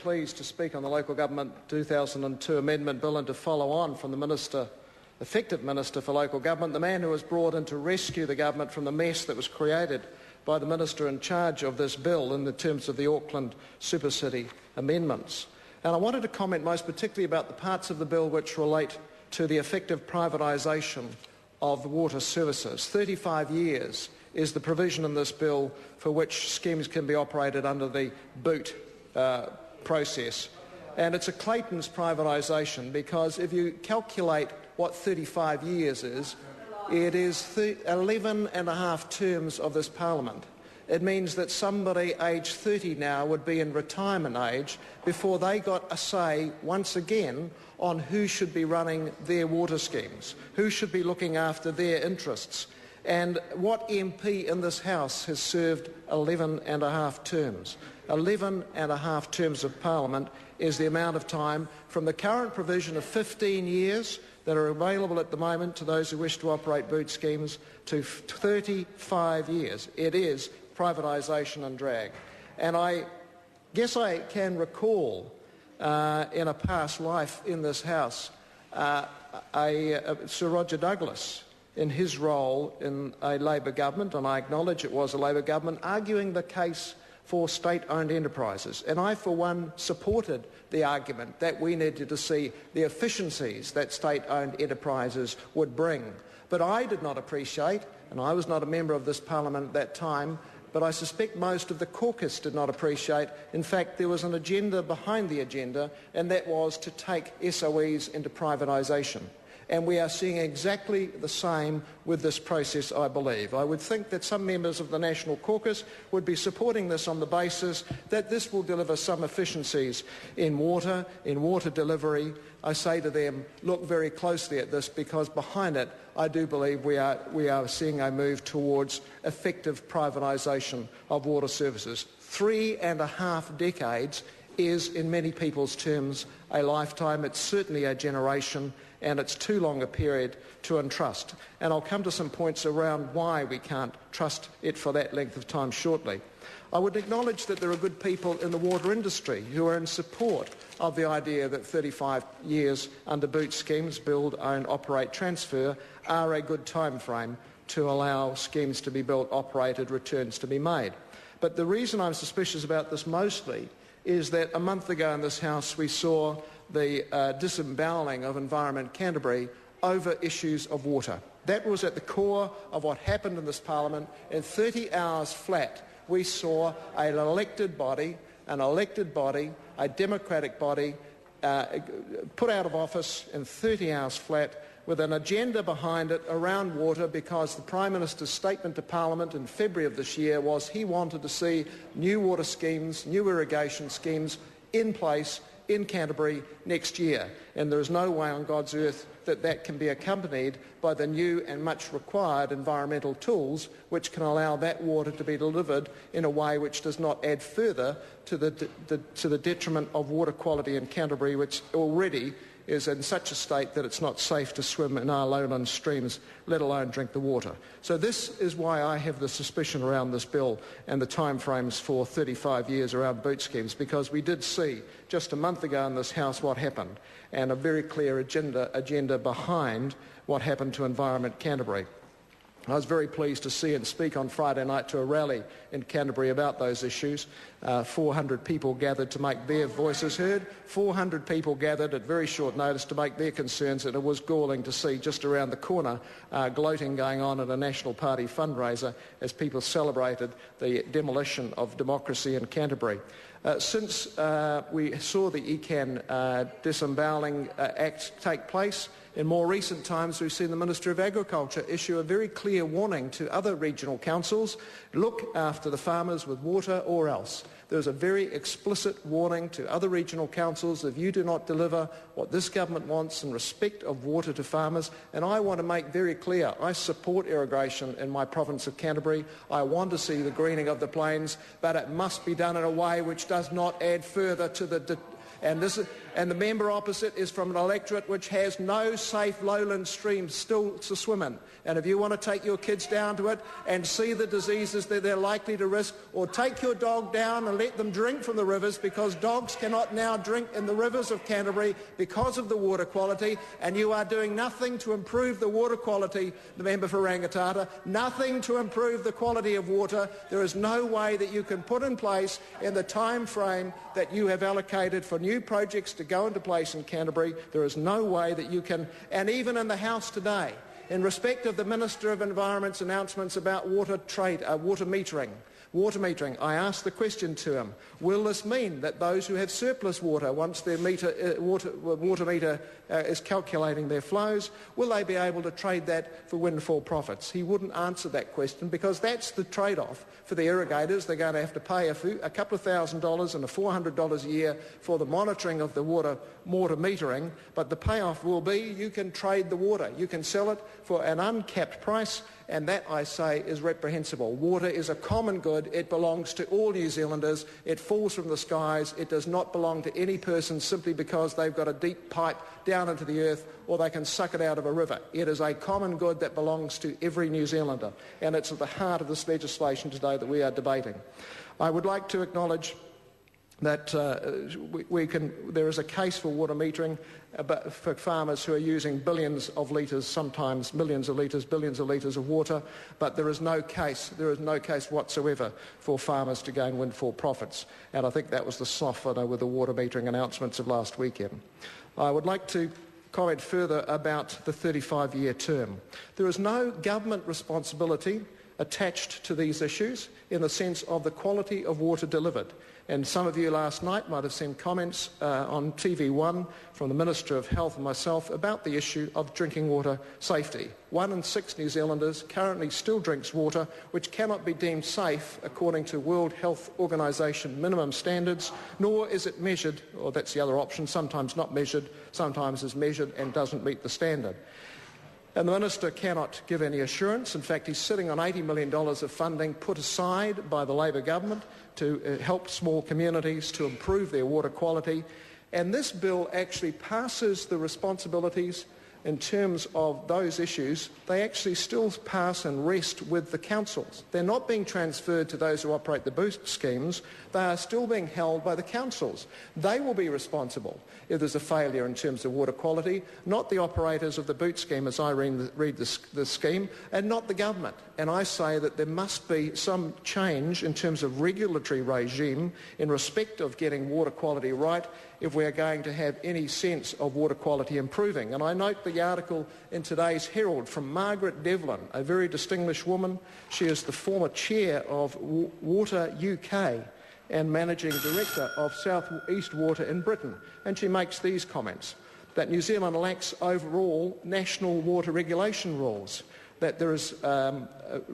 pleased to speak on the Local Government 2002 Amendment Bill and to follow on from the effective Minister for Local Government, the man who was brought in to rescue the government from the mess that was created by the Minister in charge of this bill in the terms of the Auckland Super City amendments. And I wanted to comment most particularly about the parts of the bill which relate to the effective privatisation of the water services. 35 years is the provision in this bill for which schemes can be operated under the boot process. And it's a Clayton's privatisation, because if you calculate what 35 years is, it is 11 and a half terms of this Parliament. It means that somebody aged 30 now would be in retirement age before they got a say once again on who should be running their water schemes, who should be looking after their interests. And what MP in this House has served 11 and a half terms? 11 and a half terms of Parliament is the amount of time from the current provision of 15 years that are available at the moment to those who wish to operate boot schemes to 35 years. It is privatisation and drag. And I guess I can recall in a past life in this House Sir Roger Douglas in his role in a Labor government, and I acknowledge it was a Labor government, arguing the case for state-owned enterprises. And I, for one, supported the argument that we needed to see the efficiencies that state-owned enterprises would bring. But I did not appreciate, and I was not a member of this Parliament at that time, but I suspect most of the caucus did not appreciate. In fact, there was an agenda behind the agenda, and that was to take SOEs into privatisation. And we are seeing exactly the same with this process, I believe. I would think that some members of the National Caucus would be supporting this on the basis that this will deliver some efficiencies in water delivery. I say to them, look very closely at this, because behind it, I do believe we are seeing a move towards effective privatisation of water services. 3.5 decades is, in many people's terms, a lifetime. It's certainly a generation, and it's too long a period to entrust. And I'll come to some points around why we can't trust it for that length of time shortly. I would acknowledge that there are good people in the water industry who are in support of the idea that 35 years under boot schemes, build, own, operate, transfer, are a good time frame to allow schemes to be built, operated, returns to be made. But the reason I'm suspicious about this mostly is that a month ago in this House we saw the disemboweling of Environment Canterbury over issues of water. That was at the core of what happened in this Parliament. In 30 hours flat, we saw an elected body, a democratic body, put out of office in 30 hours flat with an agenda behind it around water, because the Prime Minister's statement to Parliament in February of this year was he wanted to see new water schemes, new irrigation schemes in place in Canterbury next year. And there is no way on God's earth that that can be accompanied by the new and much required environmental tools which can allow that water to be delivered in a way which does not add further to the detriment of water quality in Canterbury, which already is in such a state that it's not safe to swim in our lowland streams, let alone drink the water. So this is why I have the suspicion around this bill and the timeframes for 35 years around boot schemes, because we did see just a month ago in this House what happened, and a very clear agenda behind what happened to Environment Canterbury. I was very pleased to see and speak on Friday night to a rally in Canterbury about those issues. 400 people gathered to make their voices heard. 400 people gathered at very short notice to make their concerns, and it was galling to see just around the corner gloating going on at a National Party fundraiser as people celebrated the demolition of democracy in Canterbury. Since we saw the ECAN disemboweling act take place, in more recent times we've seen the Minister of Agriculture issue a very clear warning to other regional councils: look after the farmers with water or else. There's a very explicit warning to other regional councils: if you do not deliver what this government wants in respect of water to farmers. And I want to make very clear, I support irrigation in my province of Canterbury. I want to see the greening of the plains, but it must be done in a way which does not add further to the And the member opposite is from an electorate which has no safe lowland streams still to swim in. And if you want to take your kids down to it and see the diseases that they're likely to risk, or take your dog down and let them drink from the rivers, because dogs cannot now drink in the rivers of Canterbury because of the water quality, and you are doing nothing to improve the water quality, the member for Rangitata, nothing to improve the quality of water. There is no way that you can put in place in the time frame that you have allocated for new projects to go into place in Canterbury. There is no way that you can, and even in the House today, in respect of the Minister of Environment's announcements about water metering, I asked the question to him, will this mean that those who have surplus water, once their water meter is calculating their flows, will they be able to trade that for windfall profits? He wouldn't answer that question, because that's the trade-off for the irrigators. They're going to have to pay a couple of $1,000s and $400 a year for the monitoring of the water metering, but the payoff will be you can trade the water. You can sell it for an uncapped price, and that, I say, is reprehensible. Water is a common good. It belongs to all New Zealanders. It falls from the skies. It does not belong to any person simply because they've got a deep pipe down into the earth or they can suck it out of a river. It is a common good that belongs to every New Zealander, and it's at the heart of this legislation today that we are debating. I would like to acknowledge that there is a case for water metering for farmers who are using billions of litres, sometimes millions of litres, billions of litres of water, but there is no case whatsoever for farmers to gain windfall profits. And I think that was the softener with the water metering announcements of last weekend. I would like to comment further about the 35-year term. There is no government responsibility attached to these issues in the sense of the quality of water delivered. And some of you last night might have seen comments on TV1 from the Minister of Health and myself about the issue of drinking water safety. 1 in 6 New Zealanders currently still drinks water which cannot be deemed safe according to World Health Organization minimum standards, nor is it measured, or that's the other option, sometimes not measured, sometimes is measured and doesn't meet the standard. And the Minister cannot give any assurance. In fact, he's sitting on $80 million of funding put aside by the Labor government to help small communities to improve their water quality. And this bill actually passes the responsibilities in terms of those issues. They actually still pass and rest with the councils. They're not being transferred to those who operate the boost schemes. They are still being held by the councils. They will be responsible if there's a failure in terms of water quality, not the operators of the boot scheme as I read the scheme, and not the government. And I say that there must be some change in terms of regulatory regime in respect of getting water quality right if we are going to have any sense of water quality improving. And I note the article in today's Herald from Margaret Devlin, a very distinguished woman. She is the former chair of Water UK and managing director of South East Water in Britain. And she makes these comments, that New Zealand lacks overall national water regulation rules, that there is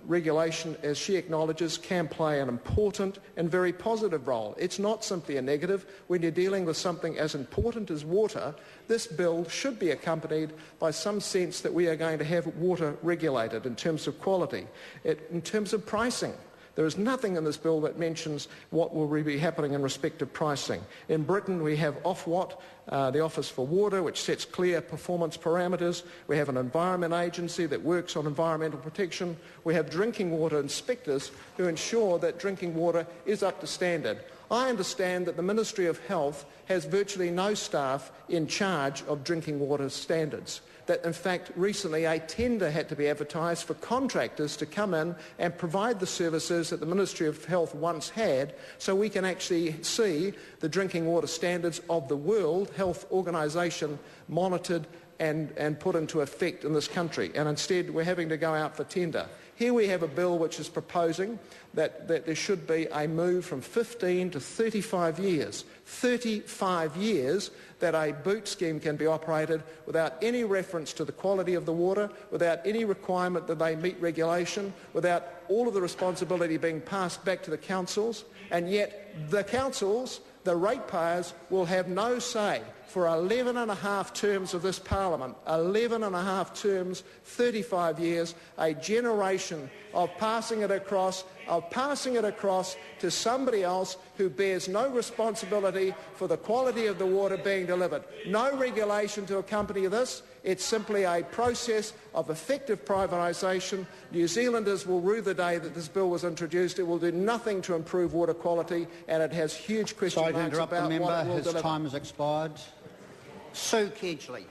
regulation, as she acknowledges, can play an important and very positive role. It's not simply a negative. When you're dealing with something as important as water, this bill should be accompanied by some sense that we are going to have water regulated in terms of quality, in terms of pricing. There is nothing in this bill that mentions what will be happening in respect of pricing. In Britain, we have Ofwat, the Office for Water, which sets clear performance parameters. We have an environment agency that works on environmental protection. We have drinking water inspectors who ensure that drinking water is up to standard. I understand that the Ministry of Health has virtually no staff in charge of drinking water standards. That in fact recently a tender had to be advertised for contractors to come in and provide the services that the Ministry of Health once had, so we can actually see the drinking water standards of the World Health Organization monitored and put into effect in this country. And instead we're having to go out for tender. Here we have a bill which is proposing that there should be a move from 15 to 35 years. 35 years that a boot scheme can be operated without any reference to the quality of the water, without any requirement that they meet regulation, without all of the responsibility being passed back to the councils, and yet the councils, the ratepayers, will have no say for 11 and a half terms of this Parliament, 11 and a half terms, 35 years, a generation of passing it across to somebody else who bears no responsibility for the quality of the water being delivered. No regulation to accompany this. It's simply a process of effective privatisation. New Zealanders will rue the day that this bill was introduced. It will do nothing to improve water quality, and it has huge question marks about what it will deliver. His time has expired. Sue Kedgley.